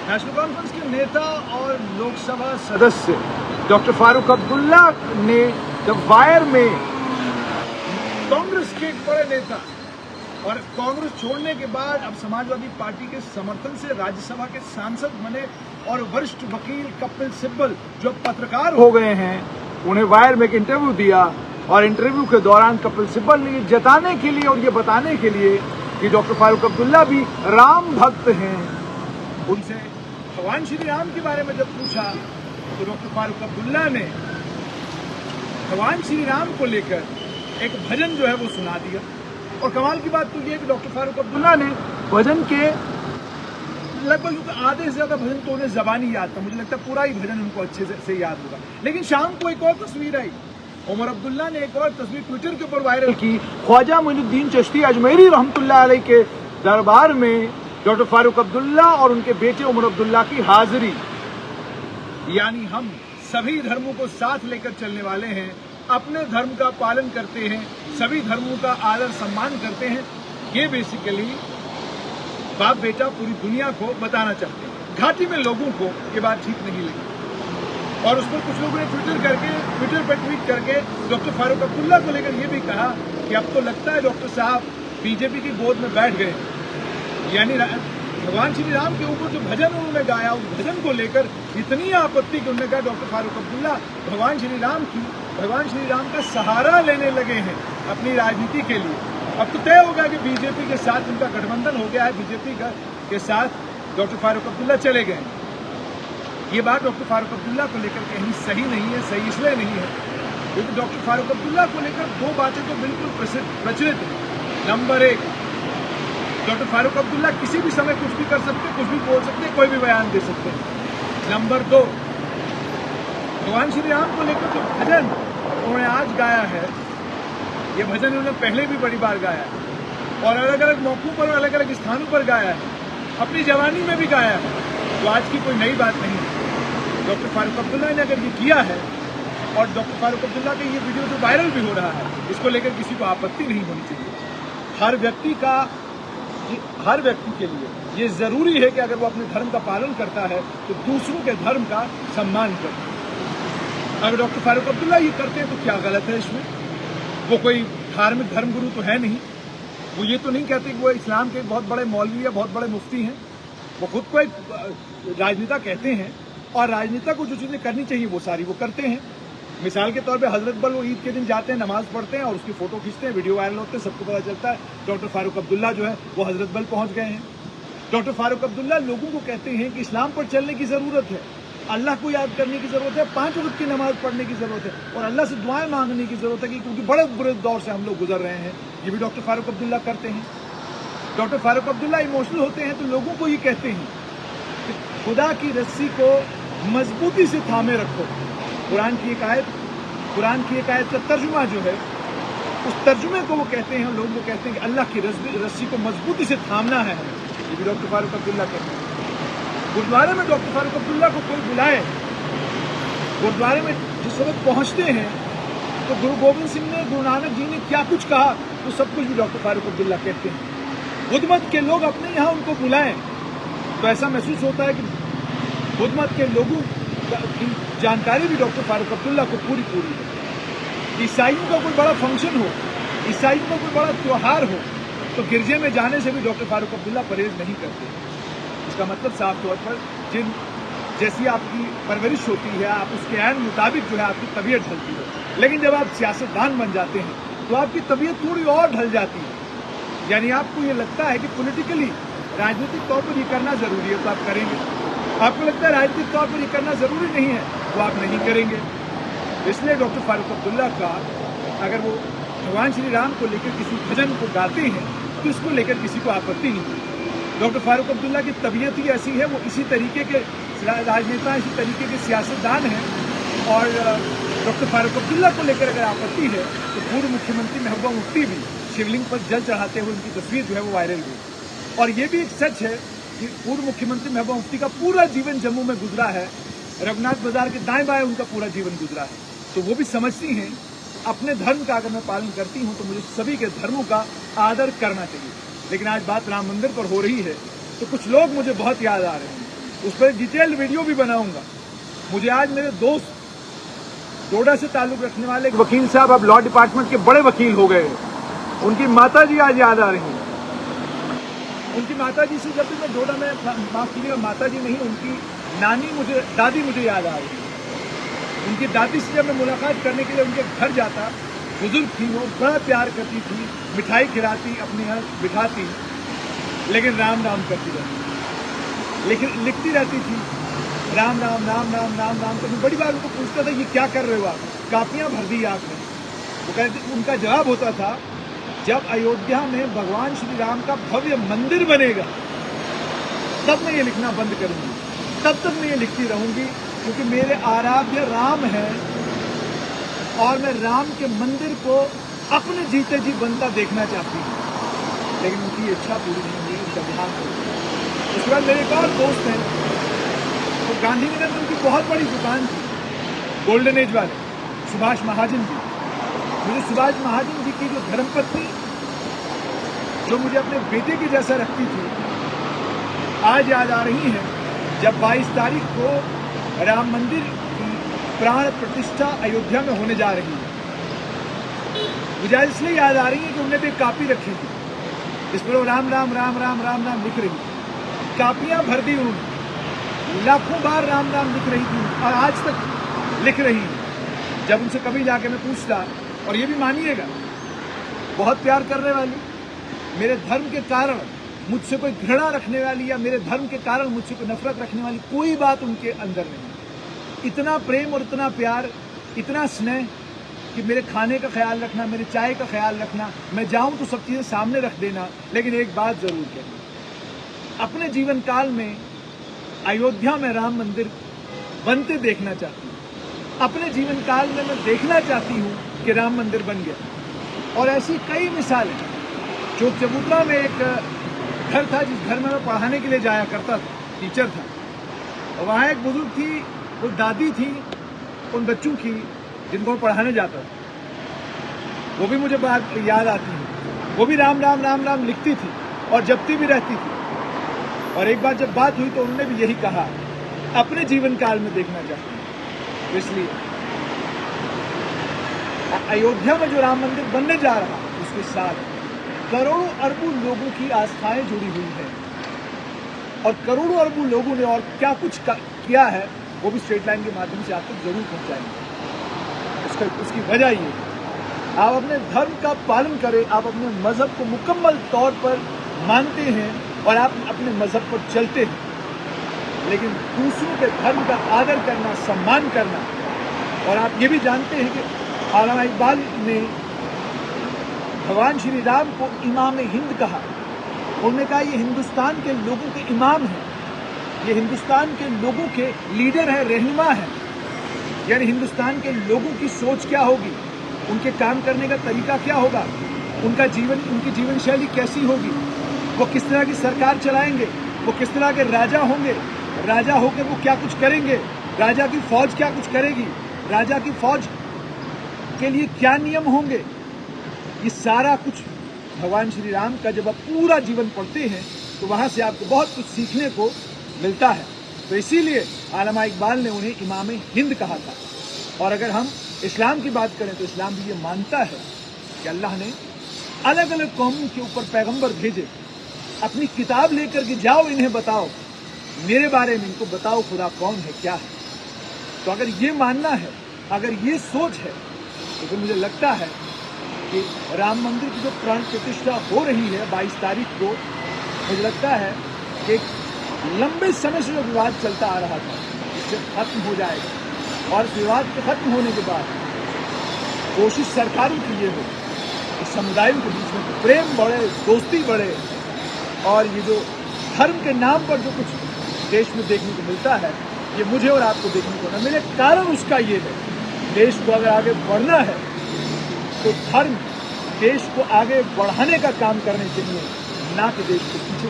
National conference के नेता और लोकसभा सदस्य डॉक्टर फारूक अब्दुल्ला ने जब वायर में कांग्रेस के एक बड़े नेता और कांग्रेस छोड़ने के बाद अब समाजवादी पार्टी के समर्थन से राज्यसभा के सांसद बने और वरिष्ठ वकील कपिल सिब्बल जो पत्रकार हो गए हैं, उन्हें वायर में एक इंटरव्यू दिया और इंटरव्यू के दौरान कपिल सिब्बल ने ये जताने के लिए और ये बताने के लिए कि डॉक्टर फारूक अब्दुल्ला भी राम भक्त हैं, उनसे भगवान श्री राम के बारे में जब पूछा तो डॉक्टर फारूक अब्दुल्ला ने भगवान श्री राम को लेकर एक भजन जो है वो सुना दिया। और कमाल की बात तो ये है कि डॉक्टर फारूक अब्दुल्ला ने भजन के लगभग आधे से ज्यादा भजन तो उन्हें जबानी याद था, मुझे लगता है पूरा ही भजन उनको अच्छे से याद होगा। लेकिन शाम को एक और तस्वीर आई, उमर अब्दुल्ला ने एक और तस्वीर ट्विटर के ऊपर वायरल की। ख्वाजा मोइनुद्दीन चिश्ती अजमेरी रहमतुल्लाह अलैह के दरबार में डॉक्टर फारूक अब्दुल्ला और उनके बेटे उमर अब्दुल्ला की हाजिरी, यानी हम सभी धर्मों को साथ लेकर चलने वाले हैं, अपने धर्म का पालन करते हैं, सभी धर्मों का आदर सम्मान करते हैं। ये बेसिकली बाप बेटा पूरी दुनिया को बताना चाहते हैं। घाटी में लोगों को ये बात ठीक नहीं लगी और उस पर कुछ लोगों ने ट्विटर पर ट्वीट करके डॉक्टर फारूक अब्दुल्ला को लेकर ये भी कहा कि अब तो लगता है डॉक्टर साहब बीजेपी की गोद में बैठ गए। यानी भगवान श्री राम के ऊपर जो भजन उन्होंने गाया, उस भजन को लेकर इतनी आपत्ति कि उन्होंने कहा डॉक्टर फारूक अब्दुल्ला भगवान श्री राम का सहारा लेने लगे हैं अपनी राजनीति के लिए। अब तो तय होगा कि बीजेपी के साथ उनका गठबंधन हो गया है, बीजेपी के साथ डॉक्टर फारूक अब्दुल्ला चले गए। ये बात डॉक्टर फारूक अब्दुल्ला को लेकर कहीं सही नहीं है। सही इसलिए नहीं है क्योंकि डॉक्टर फारूक अब्दुल्ला को लेकर दो बातें तो बिल्कुल प्रचलित हैं। नंबर एक, डॉक्टर फारूक अब्दुल्ला किसी भी समय कुछ भी कर सकते, कुछ भी बोल सकते, कोई भी बयान दे सकते हैं। नंबर दो, भगवान श्री राम को लेकर जो भजन उन्होंने आज गाया है, ये भजन उन्होंने पहले भी बड़ी बार गाया है और अलग अलग मौकों पर अलग अलग स्थानों पर गाया है, अपनी जवानी में भी गाया है, तो आज की कोई नई बात नहीं है। डॉक्टर फारूक अब्दुल्ला ने अगर ये किया है और डॉक्टर फारूक अब्दुल्ला का ये वीडियो जो वायरल भी हो रहा है, इसको लेकर किसी को आपत्ति नहीं होनी चाहिए। हर व्यक्ति के लिए ये जरूरी है कि अगर वो अपने धर्म का पालन करता है तो दूसरों के धर्म का सम्मान करे। अगर डॉक्टर फारूक अब्दुल्ला ये करते हैं तो क्या गलत है इसमें? वो कोई धार्मिक धर्मगुरु तो है नहीं, वो ये तो नहीं कहते कि वो इस्लाम के बहुत बड़े मौलवी या बहुत बड़े मुफ्ती हैं। वो खुद को एक राजनेता कहते हैं और राजनेता को जो चीज़ें करनी चाहिए वो सारी वो करते हैं। मिसाल के तौर पे हजरत बल वो ईद के दिन जाते हैं, नमाज पढ़ते हैं और उसकी फोटो खींचते हैं, वीडियो वायरल होते हैं, सबको पता चलता है डॉक्टर फारूक अब्दुल्ला जो है वो हजरत बल पहुंच गए हैं। डॉक्टर फारूक अब्दुल्ला लोगों को कहते हैं कि इस्लाम पर चलने की ज़रूरत है, अल्लाह को याद करने की ज़रूरत है, 5 वक्त की नमाज पढ़ने की ज़रूरत है और अल्लाह से दुआएं मांगने की ज़रूरत है, क्योंकि बड़े बुरे दौर से हम लोग गुजर रहे हैं। ये भी डॉक्टर फारूक अब्दुल्ला करते हैं। डॉक्टर फारूक अब्दुल्ला इमोशनल होते हैं तो लोगों को ये कहते हैं कि खुदा की रस्सी को मजबूती से थामे रखो। कुरान की एक आयत का तर्जुमा जो है, उस तर्जुमे को वो कहते हैं, लोगों को कहते हैं कि अल्लाह की रस्सी को मजबूती से थामना है हमें। ये भी डॉक्टर फारूक अब्दुल्ला कहते हैं। गुरुद्वारे में डॉक्टर फारूक अब्दुल्ला को कोई बुलाए, गुरुद्वारे में जिस वक्त पहुंचते हैं तो गुरु गोविंद सिंह ने, गुरु नानक जी ने क्या कुछ कहा तो सब कुछ भी डॉक्टर फारूक अब्दुल्ला कहते हैं। खुदमत के लोग अपने यहाँ उनको बुलाएं तो ऐसा महसूस होता है कि खुदमत के लोगों की जानकारी भी डॉक्टर फारूक अब्दुल्ला को पूरी है। ईसाइयों का कोई बड़ा फंक्शन हो, ईसाइयों का कोई बड़ा त्यौहार हो तो गिरजे में जाने से भी डॉक्टर फारूक अब्दुल्ला परहेज नहीं करते। इसका मतलब साफ तौर पर जैसी आपकी परवरिश होती है, आप उसके ऐन मुताबिक जो है आपकी तबीयत ढलती है। लेकिन जब आप सियासतदान बन जाते हैं तो आपकी तबीयत थोड़ी और ढल जाती है। यानी आपको ये लगता है कि पॉलिटिकली राजनीतिक तौर पर ये करना जरूरी है तो आप करेंगे, आपको लगता है राजनीतिक तौर पर ये करना जरूरी नहीं है तो आप नहीं करेंगे। इसलिए डॉक्टर फारूक अब्दुल्ला का अगर वो भगवान श्री राम को लेकर किसी भजन को गाते हैं तो इसको लेकर किसी को आपत्ति नहीं। डॉक्टर फारूक अब्दुल्ला की तबीयत ही ऐसी है, वो इसी तरीके के राजनेता, इसी तरीके के सियासतदान हैं। और डॉक्टर फारूक अब्दुल्ला को लेकर अगर आपत्ति है तो पूर्व मुख्यमंत्री महबूबा मुफ्ती भी शिवलिंग पर जल चढ़ाते हुए उनकी तस्वीर जो है वो वायरल हुई। और ये भी एक सच है कि पूर्व मुख्यमंत्री महबूबा मुफ्ती का पूरा जीवन जम्मू में गुजरा है, रघुनाथ बाजार के दाएं बाएं उनका पूरा जीवन गुजरा है। तो वो भी समझती हैं अपने धर्म का अगर मैं पालन करती हूँ तो मुझे सभी के धर्मों का आदर करना चाहिए। लेकिन आज बात राम मंदिर पर हो रही है तो कुछ लोग मुझे बहुत याद आ रहे हैं। उस पर डिटेल्ड वीडियो भी बनाऊंगा। मुझे आज मेरे दोस्त डोडा से ताल्लुक रखने वाले वकील साहब अब लॉ डिपार्टमेंट के बड़े वकील हो गए हैं। उनकी माताजी आज याद आ रही हैं। उनकी माताजी से जब भी मैं डोडा में, माफ कीजिएगा माताजी नहीं, उनकी दादी मुझे याद आ रही है। उनकी दादी से जब मैं मुलाकात करने के लिए उनके घर जाता, बुजुर्ग थी वो, बड़ा प्यार करती थी, मिठाई खिलाती, अपने यहाँ बिठाती, लेकिन राम राम करती रहती, लेकिन लिखती रहती थी राम राम राम राम राम राम। तो मैं बड़ी बार उनको पूछता था ये क्या कर रहे हो आप, कापियां भर दी आपने। वो कहते, उनका जवाब होता था जब अयोध्या में भगवान श्री राम का भव्य मंदिर बनेगा तब मैं ये लिखना बंद करूंगी, तब तक मैं ये लिखती रहूंगी, क्योंकि मेरे आराध्य राम है और मैं राम के मंदिर को अपने जीते जी बनता देखना चाहती हूँ। लेकिन उनकी इच्छा पूरी नहीं हुई, उनका ध्यान नहीं। उसके बाद मेरे एक और दोस्त हैं, तो गांधीनगर में उनकी बहुत बड़ी दुकान थी, गोल्डन एज वाले सुभाष महाजन जी। मुझे सुभाष महाजन जी की जो धर्मपत्नी, जो मुझे अपने बेटे के जैसा रखती थी, आज याद आ रही है जब 22 तारीख को राम मंदिर की प्राण प्रतिष्ठा अयोध्या में होने जा रही है। मुझे आज इसलिए याद आ रही है कि उन्होंने भी एक कापी रखी थी, इस पर राम राम राम राम राम राम लिख रही थी। कापियां भर दी उन्होंने, लाखों बार राम राम लिख रही थी और आज तक लिख रही है। जब उनसे कभी जाके मैं पूछता, और ये भी मानिएगा बहुत प्यार करने वाली, मेरे धर्म के कारण मुझसे कोई घृणा रखने वाली या मेरे धर्म के कारण मुझसे कोई नफरत रखने वाली कोई बात उनके अंदर नहीं। इतना प्रेम और इतना प्यार, इतना स्नेह कि मेरे खाने का ख्याल रखना, मेरे चाय का ख्याल रखना, मैं जाऊं तो सब चीजें सामने रख देना। लेकिन एक बात जरूर कहना, अपने जीवन काल में अयोध्या में राम मंदिर बनते देखना चाहती हूँ। अपने जीवन काल में मैं देखना चाहती हूँ कि राम मंदिर बन गया। और ऐसी कई मिसालें, चौक चबूतरा में एक घर था जिस घर में मैं पढ़ाने के लिए जाया करता था, टीचर था, और वहाँ एक बुजुर्ग थी, वो दादी थी उन बच्चों की जिनको मैं पढ़ाने जाता था। वो भी मुझे बात याद आती है, वो भी राम राम राम राम लिखती थी और जपती भी रहती थी। और एक बार जब बात हुई तो उन्होंने भी यही कहा, अपने जीवन काल में देखना चाहती हूँ। तो इसलिए अयोध्या में जो राम मंदिर बनने जा रहा है उसके साथ करोड़ों अरबों लोगों की आस्थाएं जुड़ी हुई हैं, और करोड़ों अरबों लोगों ने और क्या कुछ किया है वो भी स्ट्रेट लाइन के माध्यम से आपको जरूर पहुंचाएंगे। उसकी वजह ये है, आप अपने धर्म का पालन करें, आप अपने मजहब को मुकम्मल तौर पर मानते हैं और आप अपने मजहब पर चलते हैं, लेकिन दूसरों के धर्म का आदर करना, सम्मान करना। और आप ये भी जानते हैं कि अल्लामा इकबाल ने भगवान श्री राम को इमाम हिंद कहा। उन्होंने कहा ये हिंदुस्तान के लोगों के इमाम हैं, ये हिंदुस्तान के लोगों के लीडर हैं, रहनुमा हैं। यानी हिंदुस्तान के लोगों की सोच क्या होगी, उनके काम करने का तरीका क्या होगा, उनकी जीवन शैली कैसी होगी, वो किस तरह की सरकार चलाएंगे, वो किस तरह के राजा होंगे, राजा होकर वो क्या कुछ करेंगे, राजा की फौज क्या कुछ करेगी, राजा की फौज के लिए क्या नियम होंगे। ये सारा कुछ भगवान श्री राम का जब आप पूरा जीवन पढ़ते हैं तो वहाँ से आपको बहुत कुछ सीखने को मिलता है। तो इसीलिए अल्लामा इकबाल ने उन्हें इमाम हिंद कहा था। और अगर हम इस्लाम की बात करें तो इस्लाम भी ये मानता है कि अल्लाह ने अलग अलग कौमों के ऊपर पैगंबर भेजे, अपनी किताब लेकर के जाओ, इन्हें बताओ मेरे बारे में, इनको बताओ खुदा कौन है, क्या है। तो अगर ये मानना है, अगर ये सोच है, तो फिर मुझे लगता है कि राम मंदिर की जो प्राण प्रतिष्ठा हो रही है 22 तारीख को, मुझे लगता है कि लंबे समय से जो विवाद चलता आ रहा था इससे खत्म हो जाएगा। और इस विवाद के खत्म होने के बाद कोशिश सरकारों की ये हो कि समुदायों के बीच में प्रेम बढ़े, दोस्ती बढ़े, और ये जो धर्म के नाम पर जो कुछ देश में देखने को मिलता है ये मुझे और आपको देखने को न मिले। कारण उसका ये है, देश को अगर आगे बढ़ना है तो धर्म देश को आगे बढ़ाने का काम करने चाहिए, ना कि देश को पीछे।